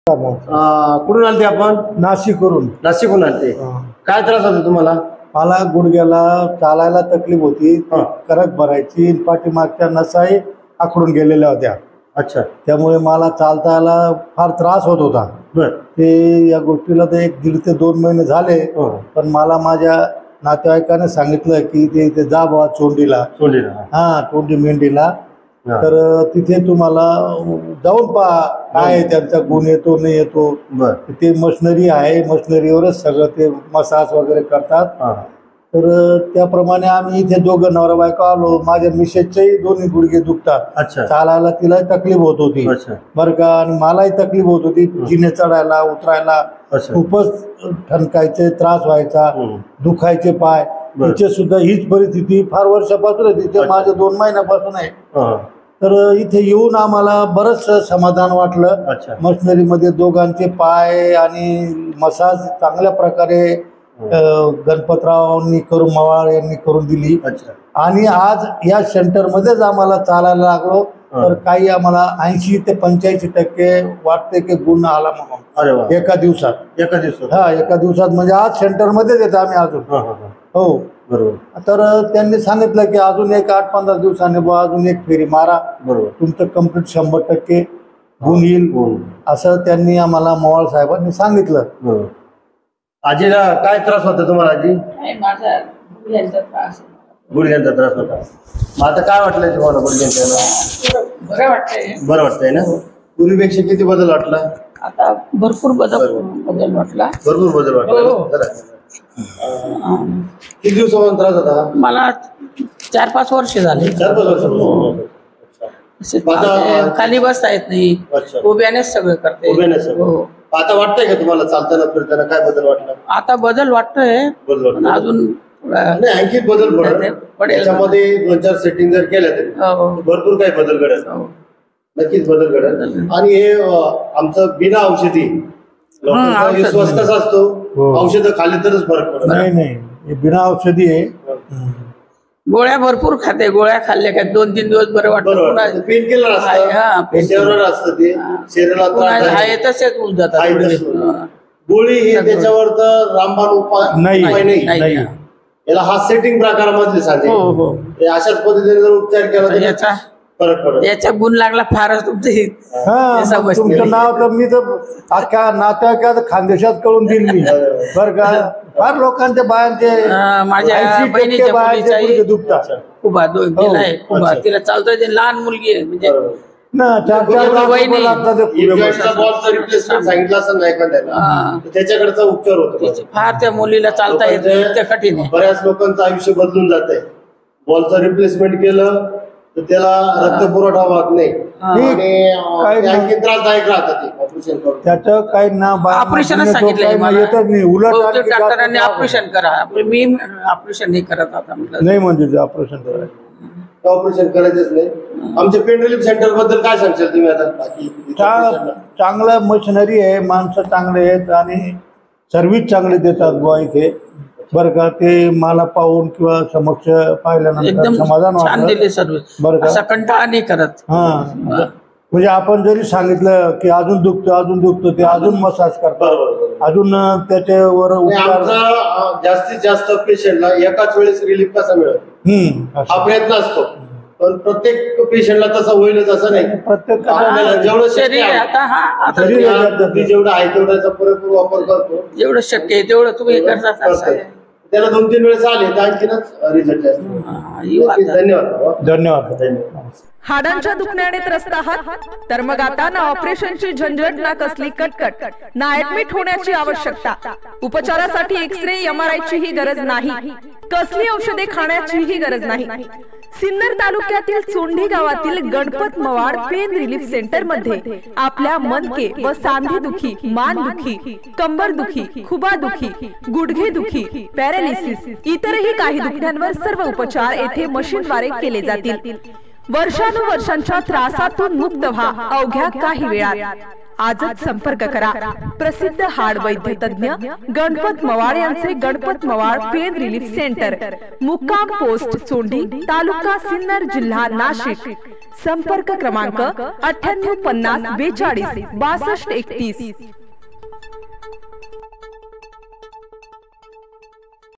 कुठून आलते आपण? नाशिकवरून. नाशिकहून आलते. काय त्रास होता तुम्हाला? मला गुडघ्याला चालायला तकलीफ होती, करक भरायची, पाठीमागच्या नसाही आखडून गेलेल्या होत्या. अच्छा. त्यामुळे मला चालतायला फार त्रास होत होता. ते या गोष्टीला तर 1.5 ते 2 महिने झाले. पण मला माझ्या नातेवाईकाने सांगितलं की ते जा बाबा चोंडीला. चोंडी मेंढीला. तर तिथे तुम्हाला जाऊन पहा काय त्यांचा गुण येतो नाही येतो. ते मशिनरी आहे, मशिनरीवरच सगळं ते मसाज वगैरे करतात. तर त्याप्रमाणे आम्ही इथे दोघं नवरा बायको आलो. माझ्या मिसेसचेही दोन्ही गुडघे दुखतात. चालायला तिलाही तकलीफ होत होती बरं का, आणि मलाही तकलीफ होत होती. जिने चढायला उतरायला खूपच ठणकायचे, त्रास व्हायचा, दुखायचे पाय. तिचे सुद्धा हीच परिस्थिती फार वर्षापासून आहे. तिथे माझ्या 2 महिन्यापासून आहे. तर इथे येऊन आम्हाला बरंच समाधान वाटलं. मशिनरीमध्ये दोघांचे पाय आणि मसाज चांगल्या प्रकारे गणपतरावांनी करून, मवाळ यांनी करून दिली. आणि आज या सेंटरमध्येच आम्हाला चालायला लागलो. तर काही आम्हाला 80 ते 85% वाटते की गुण आला म्हणून एका दिवसात. एका दिवसात म्हणजे आज सेंटरमध्येच येतो आम्ही अजून. हो बरोबर. तर त्यांनी सांगितलं की अजून एक 8-15 दिवसांनी अजून एक फेरी मारा, तुमचं कंप्लीट 100% गुण येईल, असं त्यांनी आम्हाला मवाळ साहेबांनी सांगितलं. आजीला काय त्रास होता तुम्हाला? आजी माझा गुडघ्यांचा त्रास. गुडघ्यांचा त्रास होता. मग आता काय वाटलंय तुम्हाला गुडघ्यांचा? बरं वाटतंय. बरं वाटतंय ना? पूर्वीपेक्षा किती बदल वाटला? आता भरपूर बदल वाटला. भरपूर बदल वाटला. किती दिवसापासून त्रास होता? मला 4-5 वर्ष झाले. 4-5 वर्ष. खाली बसता येत नाही, उभ्यानेच सगळं करते. आता वाटतंय का तुम्हाला चालताना फिरताना काय बदल वाटला? आता बदल वाटतोय, अजून आणखी बदल पडेल. त्याच्यामध्ये 2-4 सेटिंग जर केल्या तरी भरपूर काही बदल घडेल. नक्कीच बदल घडेल. आणि हे आमचं बिना औषधी विश्वास कसा असतो, औषधं खाली तरच फरक पडतो. नाही, बिना औषधी आहे. गोळ्या भरपूर खाते. गोळ्या खाल्ल्या काय 2-3 दिवस बरं वाटतं. पेन किलर असतं ते शरीराला तसेच होऊन जातात. गोळी ही त्याच्यावर तर रामबाण उपाय नाही. याला हा सेटिंग प्रकारामधले सांगते. अशाच पद्धतीने जर उपचार केला तर याचा फरक पडतो. याचा गुण लागला फारच तुमचं नाव तर मी तर अख्ख्या नात्याच्या खानदेशात कळून दिली मी बरं का. फार लोकांच्या बायांचे, माझ्या बहिणीच्या मुलीचाही दुखतात. खूप तिला चालता येते. लहान मुलगी आहे म्हणजे सांगितलं असं नाही त्याच्याकडचा उपचार होतो. फार त्या मुलीला चालता येते, इतकं कठीण आहे. बऱ्याच लोकांचं आयुष्य बदलून जात आहे. बॉलचं रिप्लेसमेंट केलं तर त्याला रक्त पुरवठा होत नाही आणि त्रासदायक राहतात. ऑपरेशन करून त्याचं काही ना ऑपरेशनच सांगितलं. उलट डॉक्टरांनी ऑपरेशन करा. मी ऑपरेशन नाही करत आता म्हटलं. नाही म्हणजे ऑपरेशन करायचं, ऑपरेशन करायचंच नाही. आमच्या पेन रिलीफ सेंटर बद्दल काय सांगशाल तुम्ही आता? चांगलं मशिनरी आहे, माणसं चांगले आहेत आणि सर्व्हिस चांगली देतात बुवा इथे बरं का. ते मला पाहून किंवा समक्ष पाहिल्यानंतर समाधान वाटलं बरं का. कंटाळा नाही करत. म्हणजे आपण जरी सांगितलं की अजून दुखतो ते अजून मसाज करतात, अजून त्याच्यावर उपचार. जास्तीत जास्त पेशंटला एकाच वेळेस रिलीफ कसा मिळेल हा प्रयत्न असतो, पण प्रत्येक पेशंटला तसं होईलच असं नाही. प्रत्येक जेवढं शरीर जेवढं आहे तेवढ्याचा पुरेपूर वापर करतो. जेवढं शक्य आहे तेवढं तुम्ही करता. त्याला 2-3 वेळेस आले तर आणखीनच रिझल्ट असतो. धन्यवाद. हाडांच्या दुखण्याने त्रस्त आहात तर मग आता ना ऑपरेशनची झंझट ना कसली कटकट ना ऍडमिट होण्याची आवश्यकता. उपचारासाठी एक्सरे MRI ची ही गरज नाही, कसली औषधे खाण्याची ही गरज नाही. सिन्नर तालुक्यातील चोंडी गावातील गणपत मवाड पेन रिलीफ सेंटर मध्ये आपल्या मनके व सांधे दुखी, मान दुखी, कंबर दुखी, खुबा दुखी, गुडघे दुखी, पॅरालिसिस इतरही काही दुखण्यांवर सर्व उपचार येथे मशीनद्वारे केले जातील. वर्षानुवर्षांच्या त्रासातून मुक्त व्हा अवघ्या काही वेळात. आजच संपर्क करा. प्रसिद्ध हाड वैद्य तज्ञ गणपत मवाड यांचे गणपत मवाड पेन रिलीफ सेंटर, मुक्काम पोस्ट चोंडी, तालुका सिन्नर, जिल्हा नाशिक. संपर्क क्रमांक 9850 42 62 31.